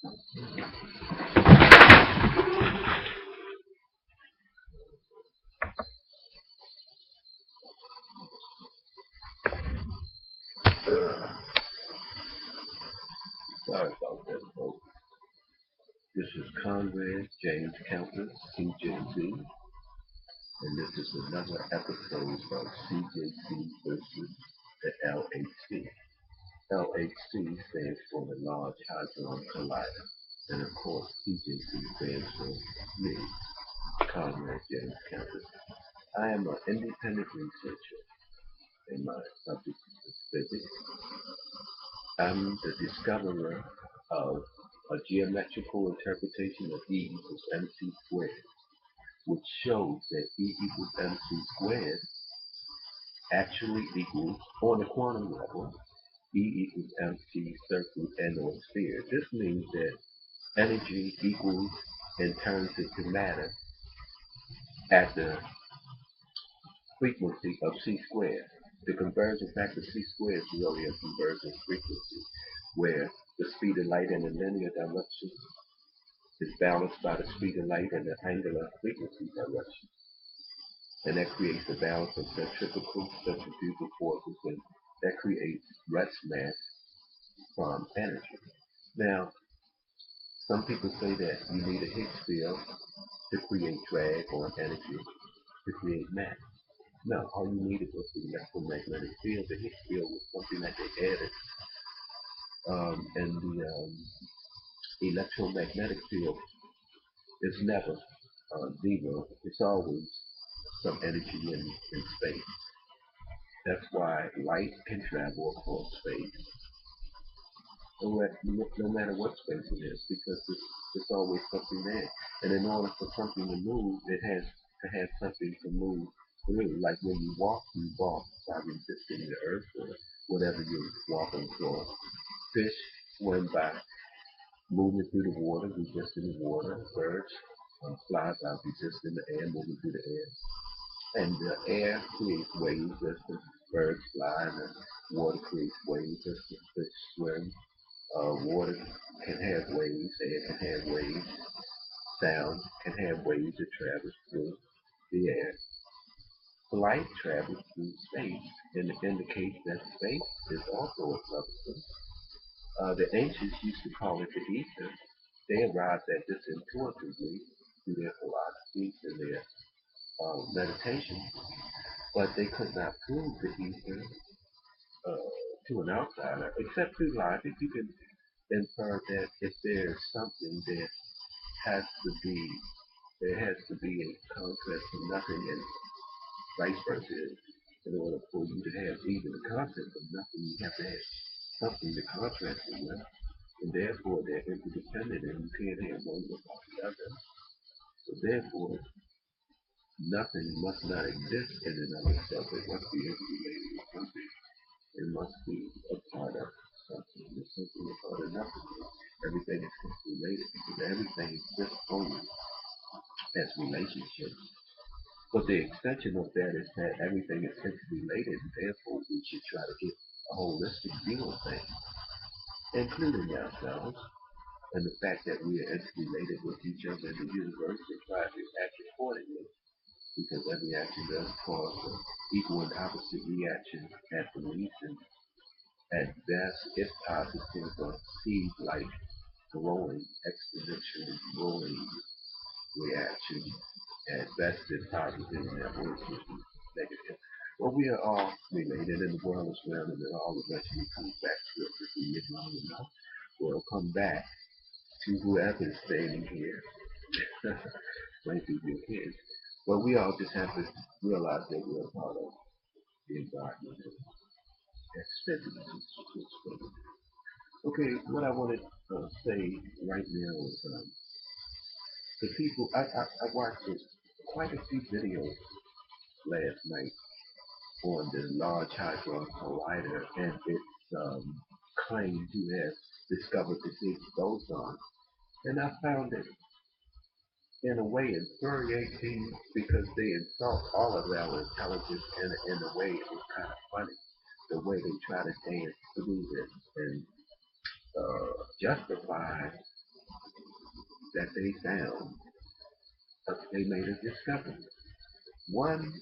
Sorry about that, folks. This is Conrad J Countess, CJC, and this is another episode of CJC versus the LHC. LHC stands for the Large Hadron Collider, and of course, CJC stands for me, Conrad J Countess. I am an independent researcher, and my subject is physics. I'm the discoverer of a geometrical interpretation of E equals mc squared, which shows that E equals mc squared actually equals, on the quantum level, E equals mc circle and or sphere. This means that energy equals and turns into matter at the frequency of c squared. The conversion factor c squared is really a conversion frequency, where the speed of light in a linear direction is balanced by the speed of light in the angular frequency direction. And that creates a balance of centrifugal forces, and that creates rest mass from energy. Now, some people say that you need a Higgs field to create drag or energy to create mass. No, all you needed was the electromagnetic field. The Higgs field was something that they added, and the electromagnetic field is never zero. It's always some energy in space. That's why light can travel across space, no matter what space it is, because there's always something there. And in order for something to move, it has to have something to move through. Like when you walk by resisting the earth or whatever you're walking for. Fish swim by moving through the water, resisting the water. Birds fly by resisting the air, moving through the air. And the air creates waves as the birds fly, and the water creates waves as the fish swim. Water can have waves, air can have waves, sound can have waves that travel through the air. Light travels through space, and it indicates that space is also a substance. The ancients used to call it the ether. They arrived at this intuitively through their philosophies and their meditation, but they could not prove the ether to an outsider, except through logic. You can infer that if there's something, has to be there has to be a contrast to nothing, and vice versa. In order for you to have even the concept of nothing, you have to have something to contrast it with, and therefore they're interdependent, and you can't have one without the other. So therefore, nothing must not exist in and of itself. It must be interrelated with something. It must be a part of something. There's something a part of nothing. Everything is related because everything exists only as relationships. But the extension of that is that everything is interrelated, and therefore we should try to get a holistic view of things, including ourselves, and the fact that we are interrelated with each other in the universe, and try to act accordingly, because every action does cause an equal and opposite reaction at the least, and at best, if positive, or seed-like growing, exponentially growing reaction. At best, it's positive, and at worst, it's negative. Well, we are all related, and the world is round, and it all eventually comes back to us if we live long enough. We'll come back to whoever is standing here. Might be your kids. But we all just have to realize that we're a part of the environment. That's physics. Okay, what I want to say right now is the people, I watched quite a few videos last night on the Large Hadron Collider and its claim to have discovered the Higgs boson. And I found it, in a way, infuriating because they insult all of our intelligence, and in a way, it was kind of funny the way they try to dance through this and justify that they found, they made a discovery. One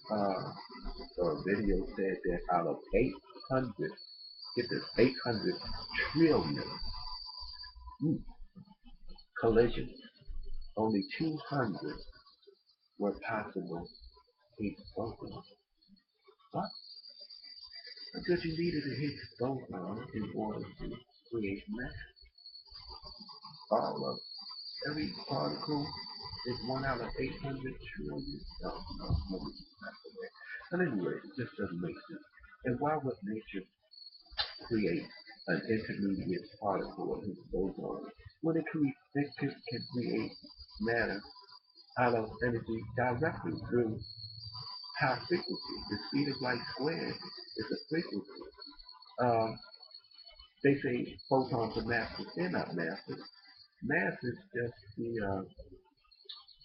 video said that out of 800, get this, 800 trillion collisions, only 200 were possible Higgs boson. What? Because you needed a Higgs boson in order to create matter. All of every particle is 1 out of 800 trillion. No, but anyway, it just doesn't make sense. And why would nature create an intermediate particle of Higgs boson when it can create matter out of energy directly through high frequency? The speed of light squared is a frequency. Um, they say photons are masses. They're not masses. Mass is just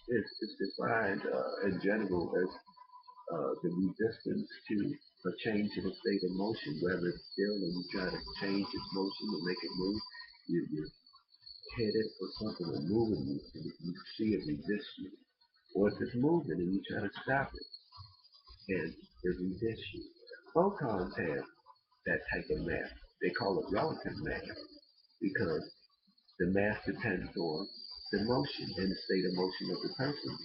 is defined in general as the resistance to a change in a state of motion, whether it's still and you try to change its motion or make it move, you hit it or something or moving you, and you see it resist you. Or if it's moving and you try to stop it and it resists you. Photons have that type of mass. They call it relative mass because the mass depends on the motion and the state of motion of the person.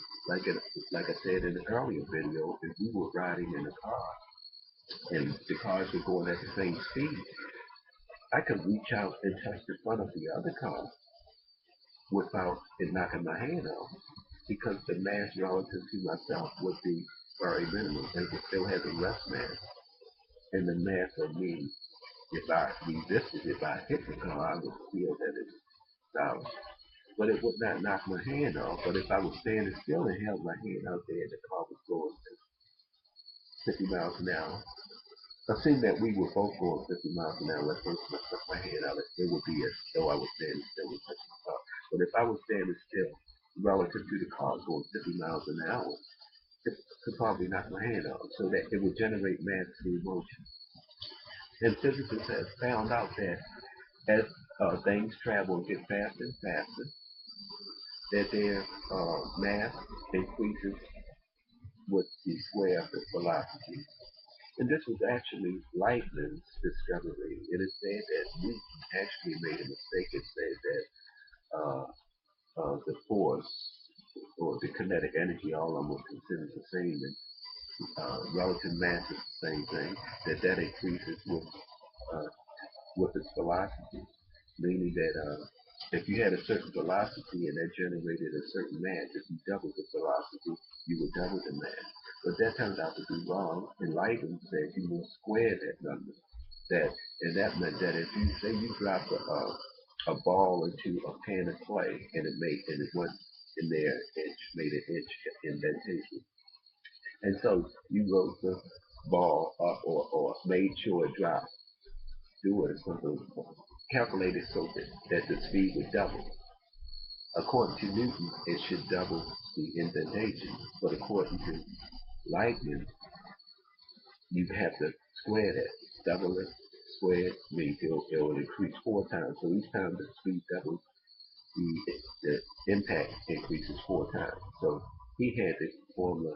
Like I said in the earlier video, if we were riding in a car and the cars were going at the same speed, I could reach out and touch the front of the other car without it knocking my hand off because the mass relative to myself would be very minimal and it still has a rest mass. And the mass of me, if I resisted, if I hit the car, I would feel that it's solid. But it would not knock my hand off. But if I was standing still and held my hand out there and the car was going 50 miles an hour, assume that we were both going 50 miles an hour, let's put my hand out, it would be as though I was standing still and touching the car. But if I was standing still relative to the car going 50 miles an hour, it could probably knock my hand off. So that it would generate mass through motion. And physicists have found out that as things travel and get faster and faster, that their mass increases with the square of the velocity. And this was actually Lightman's discovery. It is said that Newton actually made a mistake and said that the force or the kinetic energy, all almost considered the same, and relative mass is the same thing, that increases uh, with its velocity, meaning that if you had a certain velocity and that generated a certain mass, if you double the velocity, you would double the mass. But that turned out to be wrong. And Leiden said you will square that number. And that meant that if you say you dropped a ball into a pan of clay and it went in there and made an inch indentation. And so you wrote the ball up or made sure it dropped, do it or something, calculated so that the speed would double. According to Newton, it should double the indentation, but according to Leibniz, you have to square that, double it, square it, means it will increase 4 times. So each time the speed doubles, the impact increases 4 times. So he had this formula.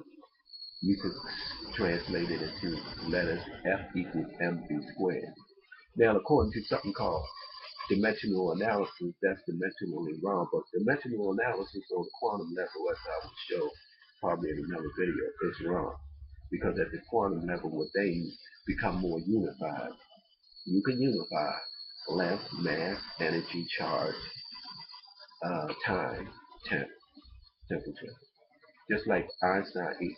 You could translate it into letters F equals mv squared. Now, according to something called dimensional analysis, that's dimensionally wrong, but dimensional analysis on the quantum level, as I will show probably in another video, is wrong. Because at the quantum level, where things become more unified, you can unify length, mass, energy, charge, time, temperature. Just like Einstein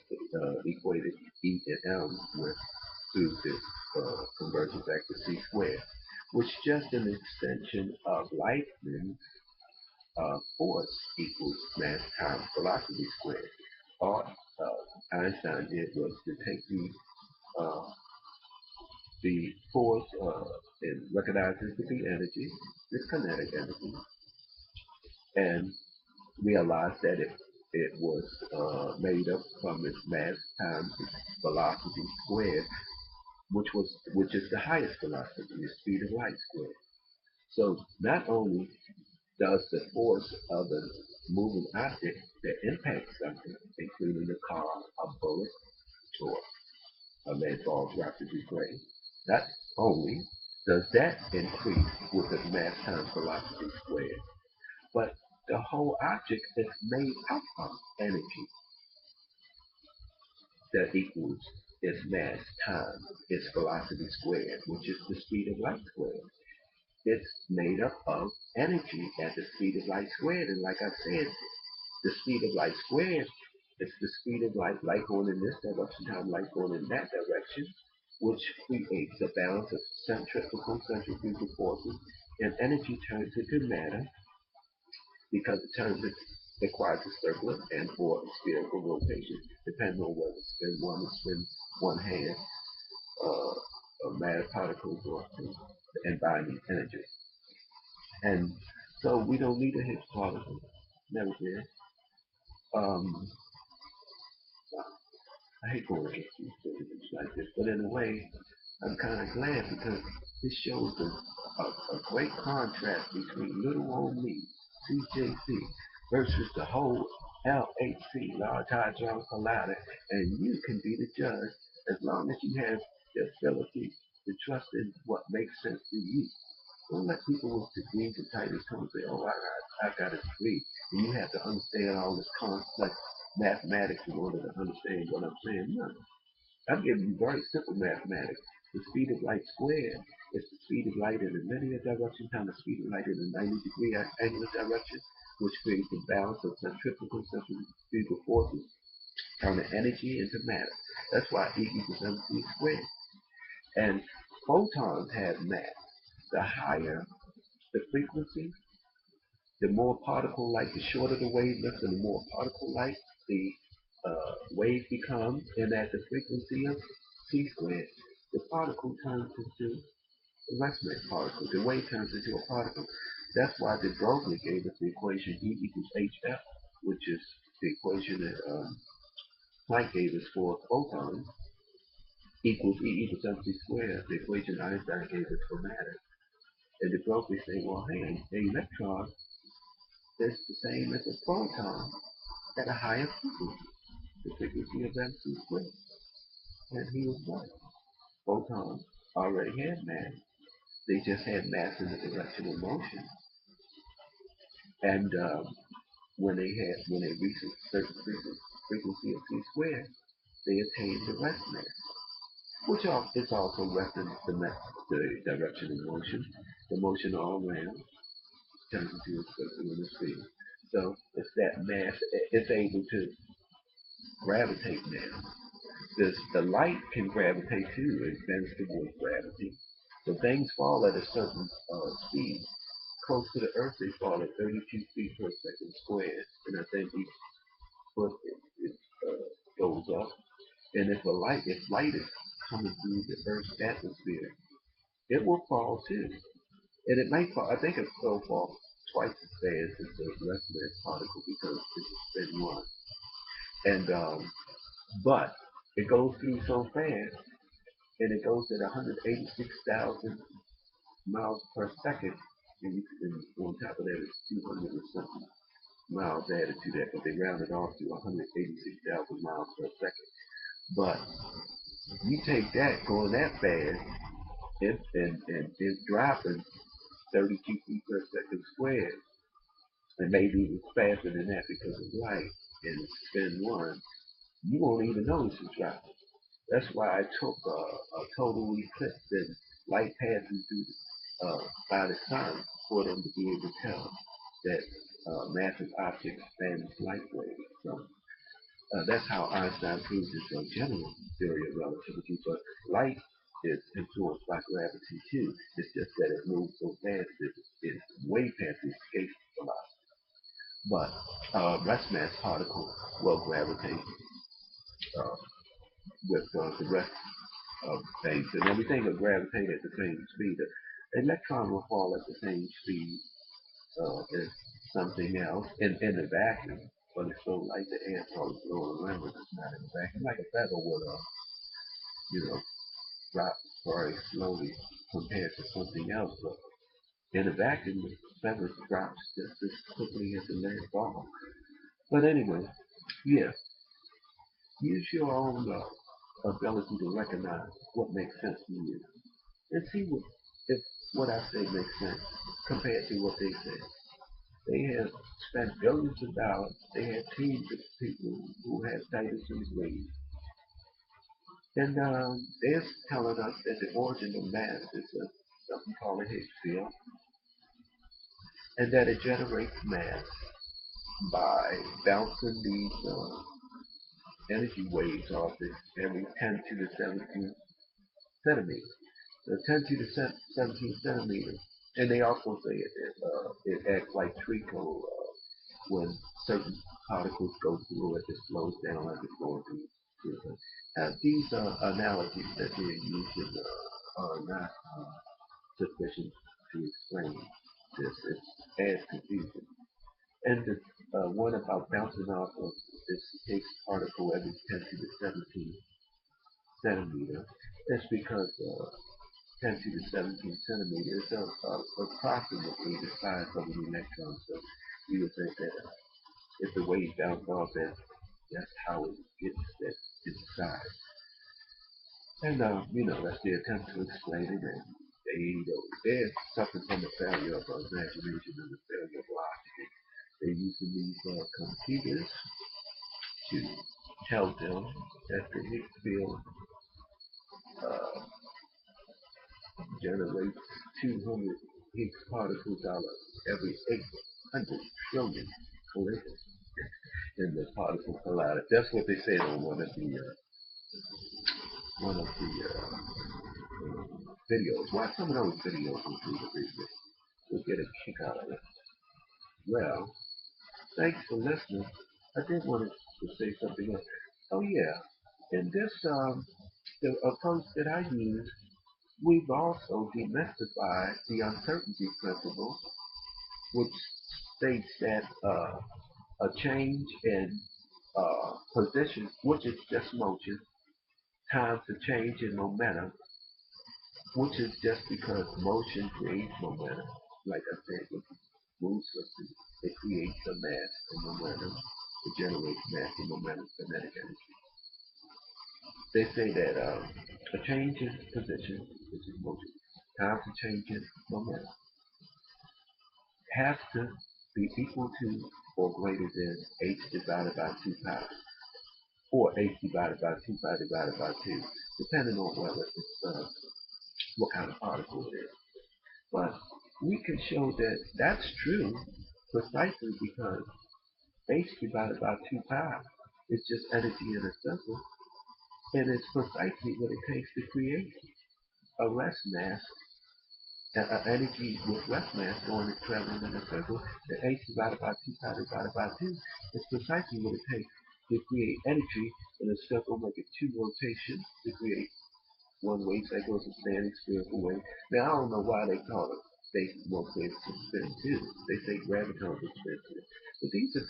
equated E and M with through this conversion back to C squared, which is just an extension of Leibniz's force equals mass times velocity squared. All Einstein did was to take the force and recognize it to be energy, this kinetic energy, and realize that it was made up from its mass times its velocity squared, which is the highest velocity, the speed of light squared. So not only does the force of the moving object that impacts something, including a car, a bullet, or a lead ball dropped to be played. Not only does that increase with the mass times velocity squared, but the whole object is made up of energy that equals its mass times its velocity squared, which is the speed of light squared. It's made up of energy at the speed of light squared. And like I said, the speed of light squared is the speed of light going in this direction, time light going in that direction, which creates a balance of centrifugal forces, and energy turns into matter because it turns it requires a circular and or a spherical rotation, depending on whether spin one hand, matter particles or and binding energy. And so we don't need a Higgs particle. Never did. Um, I hate going against these things like this, but in a way, I'm kind of glad because this shows a great contrast between little old me, CJC, versus the whole LHC, Large Hadron Collider, and you can be the judge as long as you have the ability to trust in what makes sense to you. Don't let people with degrees and titles come and say, oh, I got a degree. And you have to understand all this complex mathematics in order to understand what I'm saying. No, I'm giving you very simple mathematics. The speed of light squared is the speed of light in a linear direction times the speed of light in a 90-degree angular direction, which creates a balance of centrifugal forces, turning energy into matter. That's why E equals mc squared. And photons have mass. The higher the frequency, the more particle light, the shorter the wavelength, and the more particle light the wave becomes, and at the frequency of c squared, the particle turns into a resonant particle. The wave turns into a particle. That's why de Broglie gave us the equation E equals hf, which is the equation that Planck gave us for photons, equals E equals mc squared, the equation Einstein gave us for matter. And de Broglie say, well, hey, the electron is the same as a photon at a higher frequency, the frequency of MC squared. And he was right. Photons already had mass. They just had mass in the direction of motion. And when they reached a certain frequency of c squared, they attained the rest mass, which is also resting the direction of motion. The motion all around turns into a circle in the sphere. So it's that mass. It's able to gravitate now. The light can gravitate too. It bends towards gravity. So things fall at a certain speed. Close to the Earth, they fall at 32 feet per second squared. And I think each foot goes up. And if light is coming through the Earth's atmosphere, it will fall too. And it might fall. I think it'll fall twice as fast as the resonance particle because it's a spin one. And but it goes through so fast, and it goes at 186,000 miles per second. And on top of that, it's 200 or something miles added to that, but they rounded off to 186,000 miles per second. But you take that going that fast, and it's dropping 32 feet per second squared, and maybe even faster than that because of light and spin one, you won't even notice it's dropping. That's why I took a total eclipse and light passing through by the sun for them to be able to tell that massive objects span light waves. So that's how Einstein proves his general theory of relativity. But light is influenced by gravity too. It's just that it moves so fast that it's way past the escape velocity. But rest mass particle will gravitate uh, with the rest of things, and everything will gravitate at the same speed. The electron will fall at the same speed as something else in the vacuum, but it's so light the air probably blowing around it. It's not in the vacuum, like a feather would, you know, drop very slowly compared to something else. But In a vacuum, the feather drops just as quickly as the lead falls. But anyway, yeah, use your own ability to recognize what makes sense to you and see if what I say makes sense compared to what they say. They have spent billions of dollars. They have teams of people who have titles and degrees. And they're telling us that the origin of mass is something called a Higgs field, and that it generates mass by bouncing these energy waves off it every 10 to the 17 centimeters. The 10 to the 17 centimeters. And they also say it acts like treacle when certain particles go through it, it slows down as it's going through it. These analogies that they're using are not sufficient to explain this. It adds confusion. And the one about bouncing off of this Higgs particle every 10 to the 17 centimeter, that's because 10 to the 17 centimeter is approximately the size of an electron. So you would think that if the wave bounces off that, that's how it gets that its size. And that's the attempt to explain it. And they're suffering from the failure of imagination and the failure of logic. They're using these computers to tell them that the Higgs field uh, generates 200 Higgs particles out of every 800 trillion collisions in the particle collider. That's what they said on one of the videos. Watch some of those videos and see what they say. You'll get a kick out of it. Well, thanks for listening. I did want to say something else. Oh yeah, in this the approach that I use, we've also demystified the uncertainty principle, which states that a change in position, which is just motion, times a change in momentum, which is just because motion creates momentum. Like I said, if you move something, it creates a mass and momentum. It generates mass and momentum, kinetic energy. They say that a change in position, which is motion, times a change in momentum, has to be equal to or greater than h divided by 2 pi, or h divided by 2 pi divided by 2, depending on whether it's what kind of particle it is. But we can show that that's true precisely because h divided by 2 pi is just energy in a circle, and it's precisely what it takes to create a rest mass, energy with rest mass going and traveling in a circle. The h divided by 2 pi divided by 2 is precisely what it takes to create energy in a circle, making two rotations to create one wave cycle is a standing spherical wave. Now, I don't know why they call it stationary waves to spin too. They say gravitons will spin too. But these are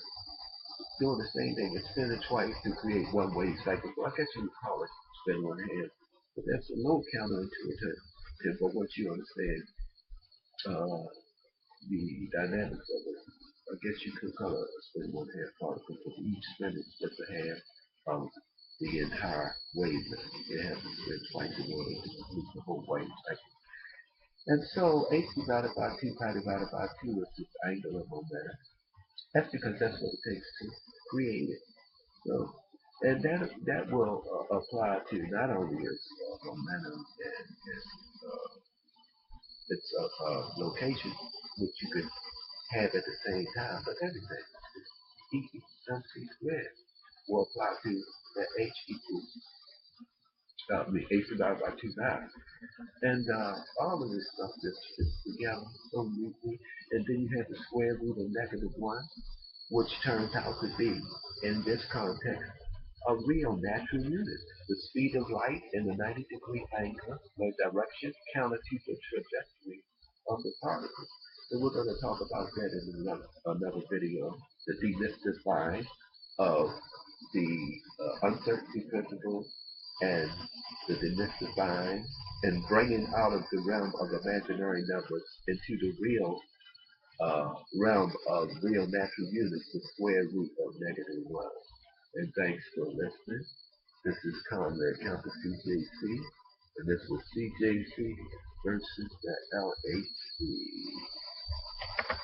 doing the same thing. It's spinning twice to create one wave cycle. So I guess you would call it spin one hand. But that's a little counterintuitive. But once you understand uh, the dynamics of it, I guess you could call it a spin one half particle because each spin is just a half of the entire wavelength. It has to spin twice in order to complete the whole wave cycle. And so h divided by 2 pi divided by 2 is this angular momentum. That's because that's what it takes to create it. So, and that will apply to not only its momentum and its location, which you could have at the same time, but everything. E equals mc squared will apply to that h equals h divided by 2 pi. And all of this stuff just fits together so neatly. And then you have the square root of -1, which turns out to be, in this context, a real natural unit. The speed of light in the 90-degree angle, the direction counter to the trajectory of the particle. And we're going to talk about that in another video, the demystifying of the uncertainty principle and the demystifying and bringing out of the realm of imaginary numbers into the real realm of real natural units, the square root of -1. And thanks for listening. This is Conrad Countess CJC, and this was CJC versus the LHC.